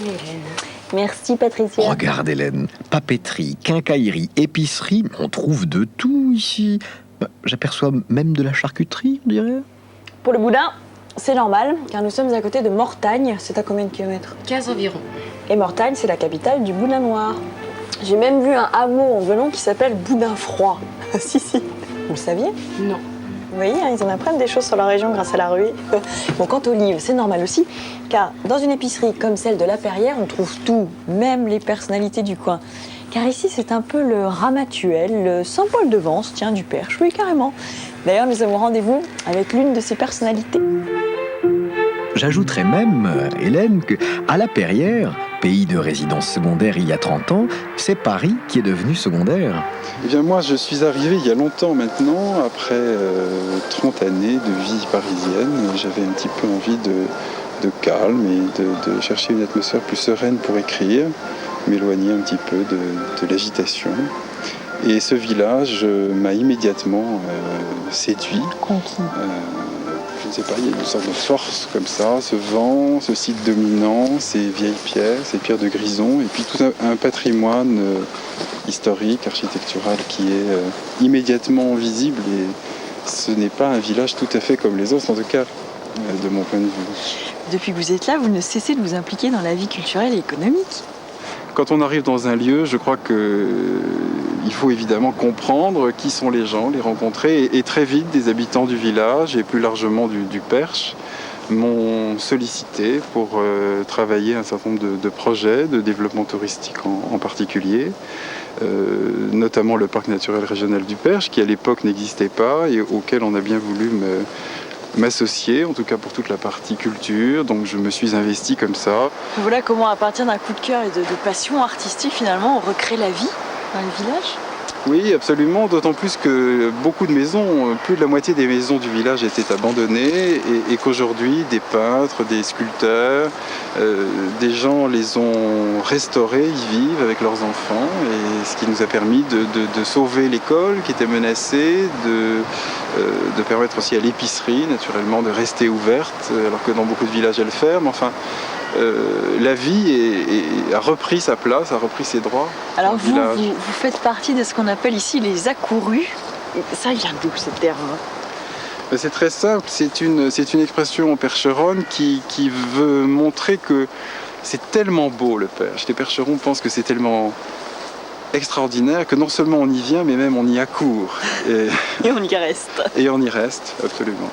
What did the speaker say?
Hélène. Merci Patricia. Regarde Hélène, papeterie, quincaillerie, épicerie, on trouve de tout ici. J'aperçois même de la charcuterie, on dirait. Pour le boudin, c'est normal, car nous sommes à côté de Mortagne. C'est à combien de kilomètres? 15 environ. Et Mortagne, c'est la capitale du boudin noir. J'ai même vu un hameau en Velon qui s'appelle Boudin Froid. Si. Vous le saviez? Non. Vous voyez, ils en apprennent des choses sur la région grâce à la ruée. Bon, quant aux livres, c'est normal aussi, car dans une épicerie comme celle de La Perrière, on trouve tout, même les personnalités du coin. Car ici, c'est un peu le Ramatuel, le Saint-Paul-de-Vence, tiens, du Perche, oui, carrément. D'ailleurs, nous avons rendez-vous avec l'une de ces personnalités. J'ajouterais même, Hélène, qu'à La Perrière, pays de résidence secondaire il y a 30 ans, c'est Paris qui est devenu secondaire. Eh bien moi je suis arrivé il y a longtemps maintenant, après 30 années de vie parisienne. J'avais un petit peu envie de calme et de chercher une atmosphère plus sereine pour écrire, m'éloigner un petit peu de l'agitation. Et ce village m'a immédiatement séduit. Conquis. Je ne sais pas, il y a une sorte de force comme ça, ce vent, ce site dominant, ces vieilles pierres, ces pierres de Grison, et puis tout un patrimoine historique, architectural qui est immédiatement visible. Et ce n'est pas un village tout à fait comme les autres, en tout cas de mon point de vue. Depuis que vous êtes là, vous ne cessez de vous impliquer dans la vie culturelle et économique. Quand on arrive dans un lieu, je crois qu'il faut évidemment comprendre qui sont les gens, les rencontrer. Et très vite, des habitants du village et plus largement du Perche m'ont sollicité pour travailler un certain nombre de projets de développement touristique en particulier. Notamment le parc naturel régional du Perche, qui à l'époque n'existait pas et auquel on a bien voulu m'associer, en tout cas pour toute la partie culture, donc je me suis investi comme ça. Voilà comment, à partir d'un coup de cœur et de passion artistique, finalement, on recrée la vie dans le village. Oui, absolument, d'autant plus que beaucoup de maisons, plus de la moitié des maisons du village étaient abandonnées et qu'aujourd'hui, des peintres, des sculpteurs, des gens les ont restaurées, y vivent avec leurs enfants, et ce qui nous a permis de sauver l'école qui était menacée, de permettre aussi à l'épicerie, naturellement, de rester ouverte, alors que dans beaucoup de villages elle ferme. Enfin, la vie a repris sa place, a repris ses droits. Alors vous faites partie de ce qu'on appelle ici les accourus. Ça vient d'où ce terme? C'est très simple, c'est une expression en percheronne qui veut montrer que c'est tellement beau le Perche. Les percherons pensent que c'est tellement extraordinaire que non seulement on y vient, mais même on y accourt. Et on y reste. Et on y reste, absolument.